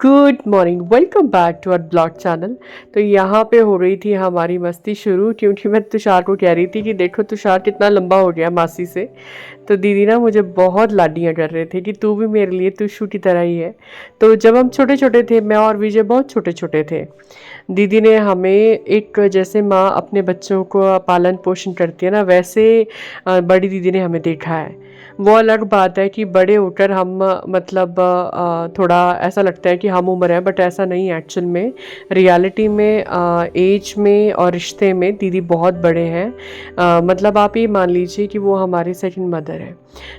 Good morning, welcome back to our blog channel. तो यहाँ पे हो रही थी हमारी मस्ती शुरू, क्योंकि मैं तुषार को कह रही थी कि देखो तुषार कितना लंबा हो गया मासी से। तो दीदी ना मुझे बहुत लाडियाँ कर रहे थे कि तू भी मेरे लिए तुषु की तरह ही है। तो जब हम छोटे छोटे थे, मैं और विजय बहुत छोटे छोटे थे, दीदी ने हमें एक जैसे माँ अपने बच्चों को पालन पोषण करती है ना, वैसे बड़ी दीदी ने हमें देखा है। वो अलग बात है कि बड़े होकर हम मतलब थोड़ा ऐसा लगता है कि हम उम्र है, बट ऐसा नहीं है एक्चुअल में। रियलिटी में एज में और रिश्ते में दीदी बहुत बड़े हैं। मतलब आप ये मान लीजिए कि वो हमारी सेकंड मदर है।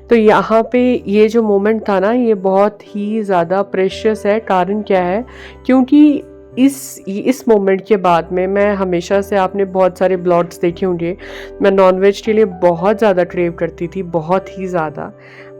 तो यहाँ पे ये जो मोमेंट था ना, ये बहुत ही ज़्यादा प्रेशियस है। कारण क्या है? क्योंकि इस मोमेंट के बाद में मैं हमेशा से, आपने बहुत सारे ब्लॉग्स देखे होंगे, मैं नॉनवेज के लिए बहुत ज़्यादा क्रेव करती थी, बहुत ही ज़्यादा।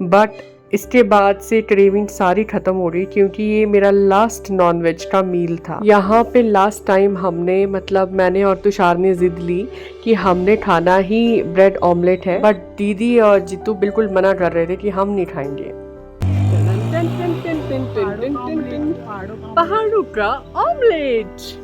बट इसके बाद से क्रेविंग सारी ख़त्म हो गई, क्योंकि ये मेरा लास्ट नॉनवेज का मील था। यहाँ पे लास्ट टाइम हमने, मतलब मैंने और तुषार ने ज़िद ली कि हमने खाना ही ब्रेड ऑमलेट है, बट दीदी और जीतू बिल्कुल मना कर रहे थे कि हम नहीं खाएंगे। पहाड़ों का ऑमलेट।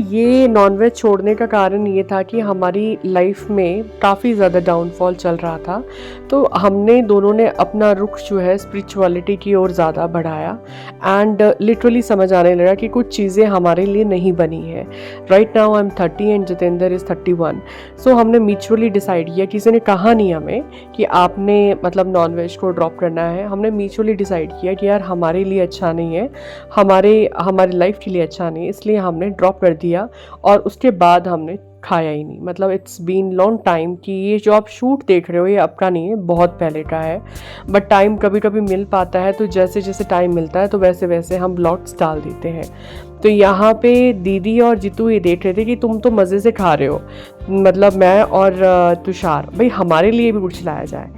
ये नॉनवेज छोड़ने का कारण ये था कि हमारी लाइफ में काफ़ी ज़्यादा डाउनफॉल चल रहा था। तो हमने दोनों ने अपना रुख जो है स्पिरिचुअलिटी की ओर ज़्यादा बढ़ाया, एंड लिटरली समझ आने लगा कि कुछ चीज़ें हमारे लिए नहीं बनी है। Right now I am 30 and Jitendra is 31। सो हमने म्यूचुअली डिसाइड किया, किसी ने कहा नहीं हमें कि आपने मतलब नॉनवेज को ड्रॉप करना है। हमने म्यूचुअली डिसाइड किया कि यार हमारे लिए अच्छा नहीं है, हमारी लाइफ के लिए अच्छा नहीं है, इसलिए हमने ड्रॉप कर दिया। और उसके बाद हमने खाया ही नहीं। मतलब इट्स बीन लॉन्ग टाइम कि ये जो आप शूट देख रहे हो ये अब का नहीं है, बहुत पहले का है। बट टाइम कभी कभी मिल पाता है, तो जैसे जैसे टाइम मिलता है तो वैसे वैसे हम ब्लॉग्स डाल देते हैं। तो यहाँ पे दीदी और जीतू ये देख रहे थे कि तुम तो मज़े से खा रहे हो, मतलब मैं और तुषार, भाई हमारे लिए भी कुछ लाया जाए।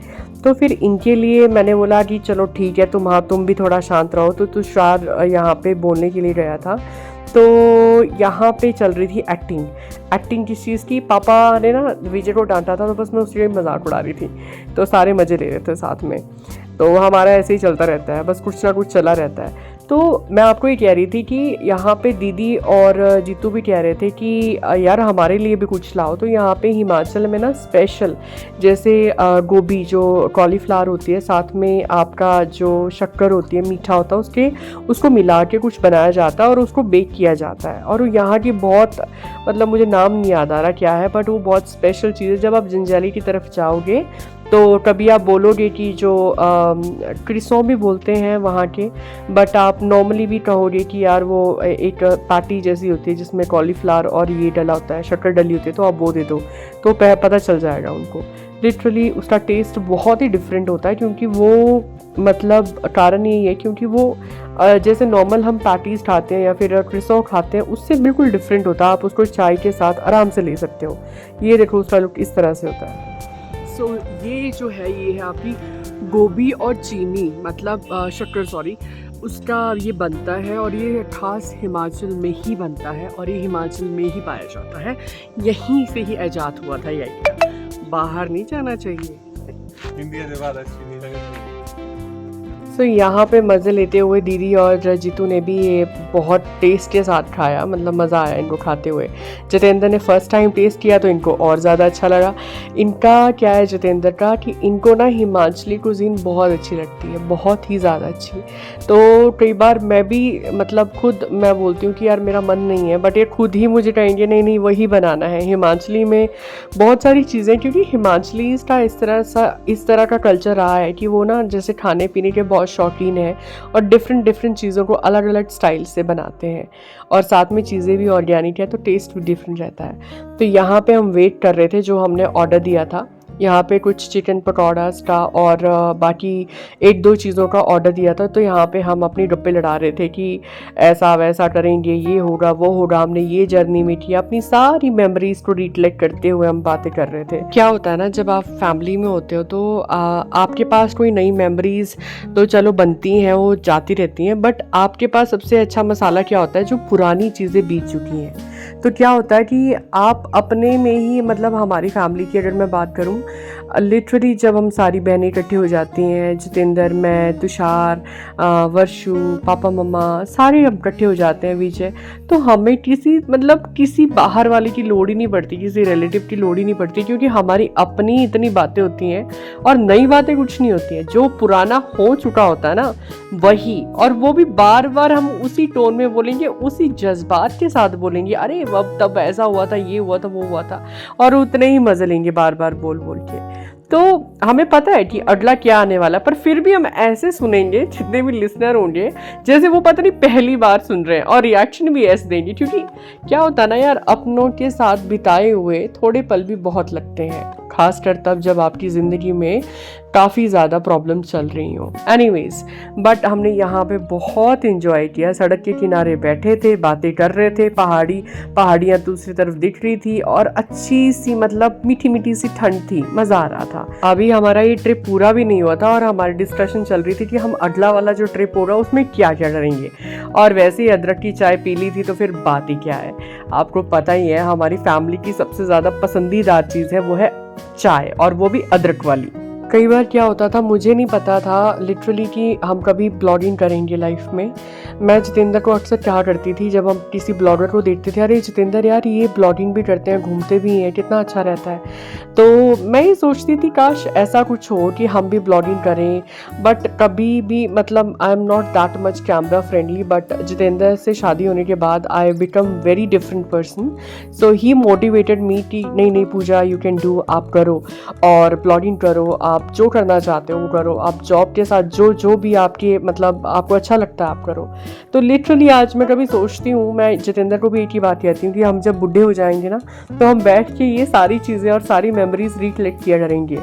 तो फिर इनके लिए मैंने बोला कि चलो ठीक है, तुम भी थोड़ा शांत रहो। तो तुषार यहाँ पे बोलने के लिए गया था। तो यहाँ पे चल रही थी एक्टिंग किस चीज़ की? पापा ने ना विजय को डांटा था, तो बस मैं उसके मजाक उड़ा रही थी। तो सारे मज़े ले रहे थे साथ में। तो हमारा ऐसे ही चलता रहता है, बस कुछ ना कुछ चला रहता है। तो मैं आपको ये कह रही थी कि यहाँ पे दीदी और जीतू भी कह रहे थे कि यार हमारे लिए भी कुछ लाओ। तो यहाँ पे हिमाचल में ना स्पेशल, जैसे गोभी जो कॉलीफ्लावर होती है, साथ में आपका जो शक्कर होती है, मीठा होता है, उसको मिला के कुछ बनाया जाता है और उसको बेक किया जाता है। और यहाँ की बहुत, मतलब मुझे नाम नहीं याद आ रहा क्या है, बट वो बहुत स्पेशल चीज़ है। जब आप जंजैली की तरफ जाओगे तो कभी आप बोलोगे कि जो क्रिसों भी बोलते हैं वहाँ के, बट आप नॉर्मली भी कहोगे कि यार वो एक पैटी जैसी होती है जिसमें कॉलीफ्लावर और ये डला होता है, शक्कर डली होती है, तो आप वो दे दो तो पता चल जाएगा उनको। लिटरली उसका टेस्ट बहुत ही डिफरेंट होता है, क्योंकि वो, मतलब कारण यही है क्योंकि वो जैसे नॉर्मल हम पैटीज़ खाते हैं या फिर क्रिसो खाते हैं, उससे बिल्कुल डिफरेंट होता है। आप उसको चाय के साथ आराम से ले सकते हो। ये देखो उसका लुक इस तरह से होता है। सो ये जो है, ये है आपकी गोभी और चीनी, मतलब शक्कर, सॉरी, उसका ये बनता है। और ये खास हिमाचल में ही बनता है, और ये हिमाचल में ही पाया जाता है। यहीं से ही ईजाद हुआ था ये, बाहर नहीं जाना चाहिए। इंडिया के बाद अच्छी नहीं लगी। सो यहाँ पे मज़े लेते हुए दीदी और जीतू ने भी ये बहुत टेस्ट के साथ खाया, मतलब मज़ा आया इनको खाते हुए। जितेंद्र ने फर्स्ट टाइम टेस्ट किया तो इनको और ज़्यादा अच्छा लगा। इनका क्या है जितेंद्र का, कि इनको ना हिमाचली कुजीन बहुत अच्छी लगती है, बहुत ही ज़्यादा अच्छी। तो कई बार मैं भी, मतलब खुद मैं बोलती हूँ कि यार मेरा मन नहीं है, बट ये खुद ही मुझे कहेंगे नहीं नहीं वही बनाना है। हिमाचली में बहुत सारी चीज़ें, क्योंकि हिमाचली का इस तरह का कल्चर रहा है कि वो ना जैसे खाने पीने के बहुत शौकीन है, और डिफरेंट चीज़ों को अलग अलग स्टाइल से बनाते हैं, और साथ में चीज़ें भी ऑर्गेनिक है, तो टेस्ट भी डिफरेंट रहता है। तो यहाँ पे हम वेट कर रहे थे, जो हमने ऑर्डर दिया था यहाँ पे कुछ चिकन पकौड़ास था और बाकी एक दो चीज़ों का ऑर्डर दिया था। तो यहाँ पे हम अपनी गप्पे लड़ा रहे थे कि ऐसा वैसा करेंगे, ये होगा वो होगा, हमने ये जर्नी में किया। अपनी सारी मेमोरीज को रिकलेक्ट करते हुए हम बातें कर रहे थे। क्या होता है ना, जब आप फैमिली में होते हो तो आपके पास कोई नई मेमोरीज तो चलो बनती हैं, वो जाती रहती हैं, बट आपके पास सबसे अच्छा मसाला क्या होता है, जो पुरानी चीज़ें बीत चुकी हैं। तो क्या होता है कि आप अपने में ही, मतलब हमारी फैमिली की अगर मैं बात करूं, लिटरली जब हम सारी बहनें इकट्ठी हो जाती हैं, जितेंद्र, मैं, तुषार, वर्षु, पापा मम्मा, सारे हम इकट्ठे हो जाते हैं विजय, तो हमें किसी बाहर वाले की लोड़ ही नहीं पड़ती, किसी रिलेटिव की लोड़ ही नहीं पड़ती, क्योंकि हमारी अपनी इतनी बातें होती हैं और नई बातें कुछ नहीं होती हैं। जो पुराना हो चुका होता है ना, वही, और वो भी बार बार हम उसी टोन में बोलेंगे, उसी जज्बात के साथ बोलेंगे, अरे अब तब ऐसा हुआ था, ये हुआ था, वो हुआ था, और उतने ही मजे लेंगे बार बार बोल बोल के। तो हमें पता है कि अगला क्या आने वाला, पर फिर भी हम ऐसे सुनेंगे, जितने भी लिसनर होंगे, जैसे वो पता नहीं पहली बार सुन रहे हैं, और रिएक्शन भी ऐसे देंगे, क्योंकि क्या होता है ना यार, अपनों के साथ बिताए हुए थोड़े पल भी बहुत लगते हैं, खासकर तब जब आपकी ज़िंदगी में काफ़ी ज़्यादा प्रॉब्लम चल रही हो। एनीवेज, बट हमने यहाँ पे बहुत इंजॉय किया। सड़क के किनारे बैठे थे, बातें कर रहे थे, पहाड़ियाँ दूसरी तरफ दिख रही थी, और अच्छी सी, मतलब मीठी मीठी सी ठंड थी, मज़ा आ रहा था। अभी हमारा ये ट्रिप पूरा भी नहीं हुआ था और हमारी डिस्कशन चल रही थी कि हम अगला वाला जो ट्रिप होगा उसमें क्या क्या करेंगे, और वैसे ही अदरक की चाय पी ली थी, तो फिर बात ही क्या है। आपको पता ही है, हमारी फैमिली की सबसे ज़्यादा पसंदीदा चीज़ है वो है चाय, और वो भी अदरक वाली। कई बार क्या होता था, मुझे नहीं पता था लिटरली कि हम कभी ब्लॉगिंग करेंगे लाइफ में। मैं जितेंद्र को अक्सर कहा करती थी, जब हम किसी ब्लॉगर को देखते थे, अरे जितेंद्र यार ये ब्लॉगिंग भी करते हैं, घूमते भी हैं, कितना अच्छा रहता है। तो मैं ये सोचती थी काश ऐसा कुछ हो कि हम भी ब्लॉगिंग करें, बट कभी भी, मतलब I am not that much camera friendly, but Jitendra से शादी होने के बाद I become very different person. So he motivated me कि नहीं नहीं पूजा, यू कैन डू, आप करो और ब्लॉगिंग करो, आप जो करना चाहते हो वो करो, आप जॉब के साथ जो भी आपके, मतलब आपको अच्छा लगता है आप करो। तो लिटरली आज मैं कभी सोचती हूँ, मैं जितेंद्र को भी एक ही बात कहती हूँ कि हम जब बुढ़े हो जाएंगे ना, तो हम बैठ के ये सारी चीज़ें और सारी मेमोरीज रिकलेक्ट किया करेंगे।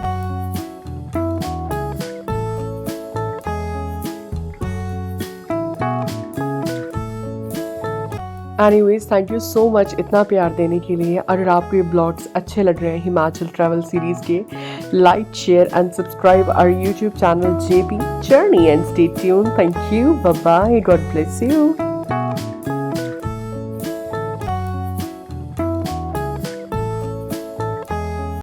Anyways, thank you so much इतना प्यार देने के लिए। अगर आपको ये ब्लॉग्स अच्छे लग रहे हैं हिमाचल ट्रैवल सीरीज़ के, like, share and subscribe our YouTube channel JP Journey and stay tuned. Thank you. Bye bye. God bless you.